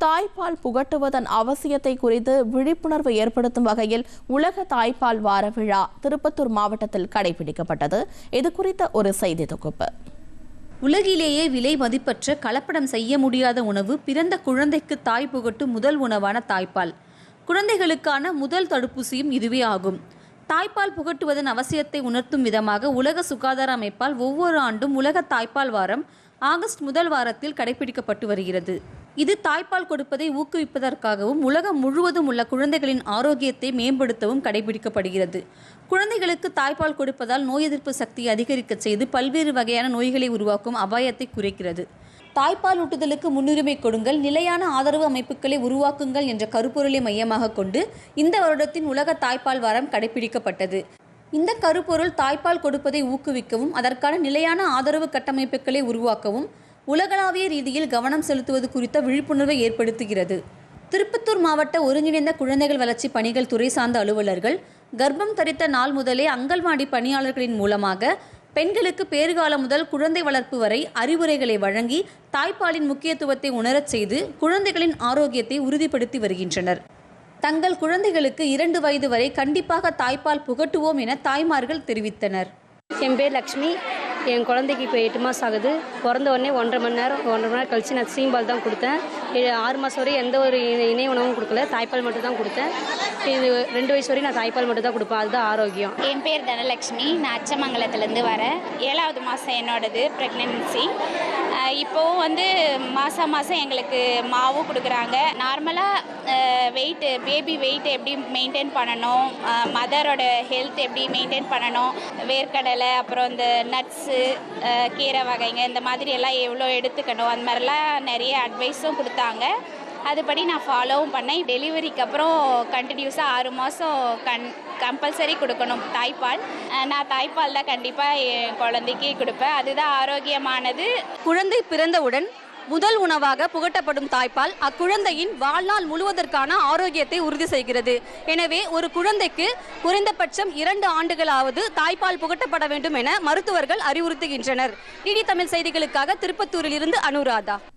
தாய்ப்பால் புகட்டுவதன் அவசியத்தை குறித்து விழிப்புணர்வு ஏற்படுத்தும் வகையில் உலக தாய்ப்பால் வார விழா திருப்பத்தூர் மாவட்டத்தில் கடைபிடிக்கப்பட்டது. இது குறித்த ஒரு செய்தி தொகுப்பு. உலகிலேயே விலை மதிப்பற்ற கலப்படம் செய்ய முடியாத உணவு பிறந்த குழந்தைக்கு தாய் புகட்டும் முதல் உணவான தாய்ப்பால். குழந்தைகளுக்கான முதல் தடுப்பூசியும் இதுவே ஆகும். தாய்ப்பால் புகட்டுவதன் அவசியத்தை உணர்த்தும் விதமாக உலக சுகாதார அமைப்பால் ஒவ்வொரு ஆண்டும் உலக தாய்ப்பால் வாரம் ஆகஸ்ட் முதல் வாரத்தில் கடைபிடிக்கப்பட்டு வருகிறது. இது தாய்ப்பால் கொடுப்பதை ஊக்குவிப்பதற்காகவும் உலகம் முழுவதும் உள்ள குழந்தைகளின் ஆரோக்கியத்தை மேம்படுத்தவும் கடைபிடிக்கப்படுகிறது. குழந்தைகளுக்கு தாய்ப்பால் கொடுப்பதால் நோய் எதிர்ப்பு சக்தியை அதிகரிக்க செய்து பல்வேறு வகையான நோய்களை உருவாக்கும் அபாயத்தை குறைக்கிறது. தாய்ப்பால் ஊட்டுதலுக்கு முன்னுரிமை கொடுங்கள், நிலையான ஆதரவு அமைப்புகளை உருவாக்குங்கள் என்ற கருப்பொருளை மையமாக கொண்டு இந்த வருடத்தின் உலக தாய்ப்பால் வாரம் கடைபிடிக்கப்பட்டது. இந்த கருப்பொருள் தாய்ப்பால் கொடுப்பதை ஊக்குவிக்கவும் அதற்கான நிலையான ஆதரவு கட்டமைப்புகளை உருவாக்கவும் உலகளாவிய ரீதியில் கவனம் செலுத்துவது குறித்த விழிப்புணர்வை ஏற்படுத்துகிறது. திருப்பத்தூர் மாவட்ட ஒருங்கிணைந்த குழந்தைகள் வளர்ச்சி பணிகள் துறை சார்ந்த அலுவலர்கள் கர்ப்பம் தரித்த நாள் முதலே அங்கன்வாடி பணியாளர்களின் மூலமாக பெண்களுக்கு பேறுகாலம் முதல் குழந்தை வளர்ப்பு வரை அறிவுரைகளை வழங்கி தாய்ப்பாலின் முக்கியத்துவத்தை உணரச் செய்து குழந்தைகளின் ஆரோக்கியத்தை உறுதிப்படுத்தி வருகின்றனர். தங்கள் குழந்தைகளுக்கு 2 வயது வரை கண்டிப்பாக தாய்ப்பால் புகட்டுவோம் என தாய்மார்கள் தெரிவித்தனர். என் பேர் லக்ஷ்மி. என் குழந்தைக்கு இப்போ 8 மாதம் ஆகுது. பிறந்த உடனே 1.5 மணி நேரம் கழித்து நான் சீம்பால் தான் கொடுத்தேன். 6 மாதம் வரை எந்த ஒரு இணை உணவும் கொடுக்கல, தாய்ப்பால் மட்டும் தான் கொடுத்தேன். இது 2 வயசு வரை நான் தாய்ப்பால் மட்டும் தான் கொடுப்பேன். அதுதான் ஆரோக்கியம். என் பேர் தனலக்ஷ்மி. நான் அச்சமங்கலத்துலேருந்து வரேன். 7வது மாதம் என்னோடது ப்ரெக்னென்சி. இப்போவும் மாதம் எங்களுக்கு மாவு கொடுக்குறாங்க. நார்மலாக பேபி வெயிட் எப்படி மெயின்டைன் பண்ணணும், மதரோட ஹெல்த் எப்படி மெயின்டைன் பண்ணணும், வேர்க்கடலை அப்புறம் இந்த நட்ஸு கீரை வகைங்க இந்த மாதிரி எல்லாம் எவ்வளோ எடுத்துக்கணும், அந்த மாதிரிலாம் நிறைய அட்வைஸும் கொடுத்தாங்க. அதுபடி நான் ஃபாலோவும் பண்ணேன். டெலிவரிக்கு அப்புறம் கண்டினியூஸாக 6 மாதம் கம்பல்சரி கொடுக்கணும் தாய்ப்பால். நான் தாய்ப்பால் தான் கண்டிப்பாக என் குழந்தைக்கு கொடுப்பேன். அதுதான் ஆரோக்கியமானது. குழந்தை பிறந்தவுடன் முதல் உணவாக புகட்டப்படும் தாய்ப்பால் அக்குழந்தையின் வாழ்நாள் முழுவதற்கான ஆரோக்கியத்தை உறுதி செய்கிறது. எனவே ஒரு குழந்தைக்கு குறைந்தபட்சம் 2 ஆண்டுகளாவது தாய்ப்பால் புகட்டப்பட வேண்டும் என மருத்துவர்கள் அறிவுறுத்துகின்றனர். டிடி தமிழ் செய்திகளுக்காக திருப்பத்தூரில் இருந்து அனுராதா.